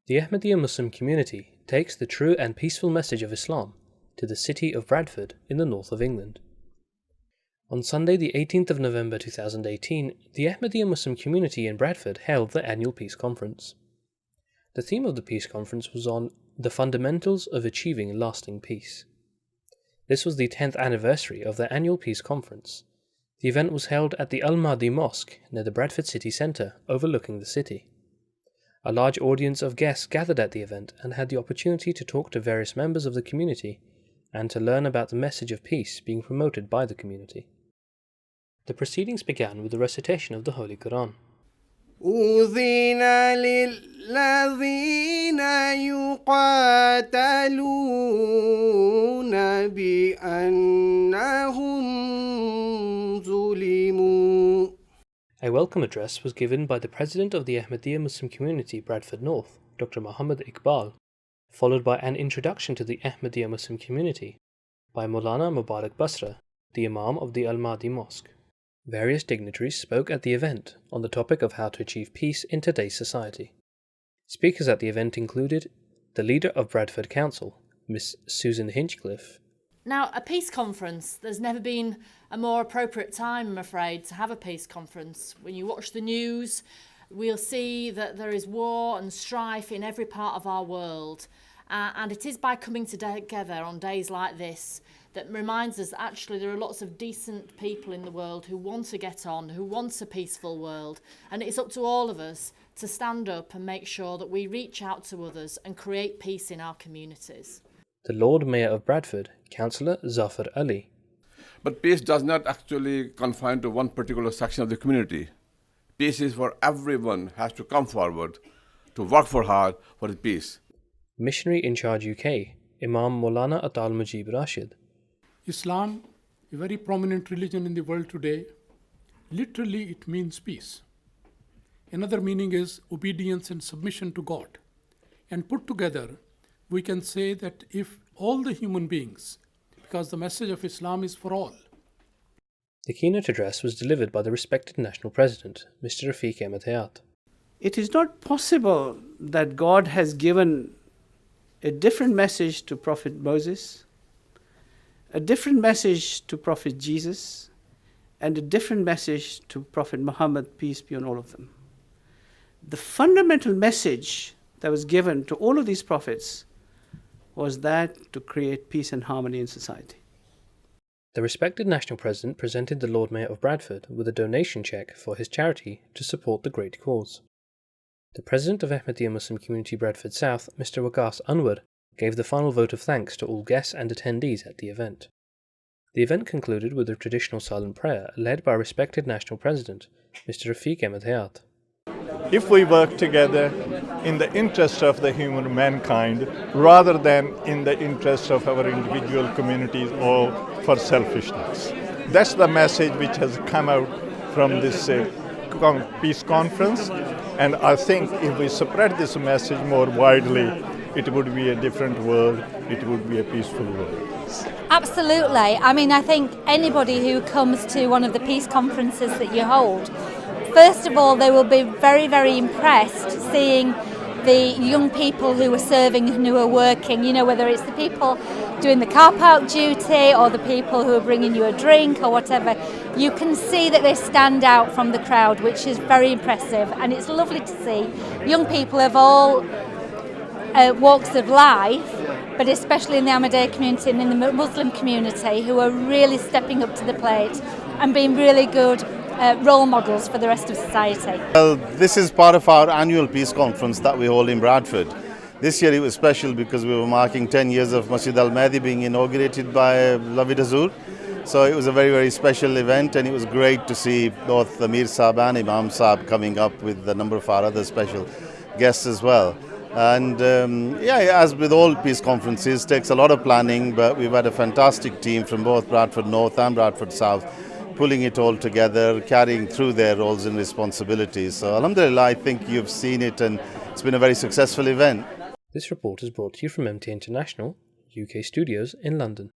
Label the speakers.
Speaker 1: The Ahmadiyya Muslim community takes the true and peaceful message of Islam to the city of Bradford in the north of England. On Sunday the 18th of November 2018, the Ahmadiyya Muslim community in Bradford held the annual Peace Conference. The theme of the Peace Conference was on the fundamentals of achieving lasting peace. This was the 10th anniversary of the annual Peace Conference. The event was held at the Ahmadiyya Mosque near the Bradford city centre, overlooking the city. A large audience of guests gathered at the event and had the opportunity to talk to various members of the community and to learn about the message of peace being promoted by the community. The proceedings began with the recitation of the Holy Quran.
Speaker 2: أذن للذين يقاتلون بأنهم ظلموا.
Speaker 1: A welcome address was given by the President of the Ahmadiyya Muslim Community Bradford North, Dr. Muhammad Iqbal, followed by an introduction to the Ahmadiyya Muslim Community by Maulana Mubarak Basra, the Imam of the Ahmadiyya Mosque. Various dignitaries spoke at the event on the topic of how to achieve peace in today's society. Speakers at the event included the leader of Bradford Council, Miss Susan Hinchcliffe.
Speaker 3: Now, a peace conference, there's never been a more appropriate time, I'm afraid, to have a peace conference. When you watch the news, we'll see that there is war and strife in every part of our world. And it is by coming together on days like this that reminds us that actually there are lots of decent people in the world who want to get on, who want a peaceful world. And it's up to all of us to stand up and make sure that we reach out to others and create peace in our communities.
Speaker 1: The Lord Mayor of Bradford, Councillor Zafar Ali.
Speaker 4: But peace does not actually confine to one particular section of the community. Peace is for everyone, has to come forward to work for hard for the peace.
Speaker 1: Missionary in Charge UK, Imam Maulana Atal Mujib Rashid.
Speaker 5: Islam, a very prominent religion in the world today, literally it means peace. Another meaning is obedience and submission to God. And put together, we can say that if all the human beings, because the message of Islam is for all.
Speaker 1: The keynote address was delivered by the respected National President, Mr. Rafiq Ahmed Hayat.
Speaker 6: It is not possible that God has given a different message to Prophet Moses, a different message to Prophet Jesus, and a different message to Prophet Muhammad, peace be on all of them. The fundamental message that was given to all of these prophets was that to create peace and harmony in society.
Speaker 1: The respected National President presented the Lord Mayor of Bradford with a donation cheque for his charity to support the great cause. The President of Ahmadiyya Muslim Community Bradford South, Mr. Waqas Anwar, gave the final vote of thanks to all guests and attendees at the event. The event concluded with a traditional silent prayer led by respected National President, Mr. Rafiq Ahmed Hayat.
Speaker 7: If we work together in the interest of the human mankind rather than in the interest of our individual communities or for selfishness. That's the message which has come out from this peace conference, and I think if we spread this message more widely, it would be a different world, it would be a peaceful world.
Speaker 8: Absolutely. I mean, I think anybody who comes to one of the peace conferences that you hold, first of all, they will be very, very impressed seeing the young people who are serving and who are working, you know, whether it's the people doing the car park duty or the people who are bringing you a drink or whatever. You can see that they stand out from the crowd, which is very impressive, and it's lovely to see young people of all walks of life, but especially in the Ahmadiyya community and in the Muslim community, who are really stepping up to the plate and being really good role models for the rest of society.
Speaker 9: Well, this is part of our annual peace conference that we hold in Bradford. This year it was special because we were marking 10 years of Masjid Al-Mahdi being inaugurated by Lavid Azur. So it was a very, very special event, and it was great to see both Amir Saab and Imam Saab coming up with a number of our other special guests as well. And as with all peace conferences, it takes a lot of planning, but we've had a fantastic team from both Bradford North and Bradford South pulling it all together, carrying through their roles and responsibilities. So alhamdulillah, I think you've seen it, and it's been a very successful event.
Speaker 1: This report is brought to you from MT International, UK studios in London.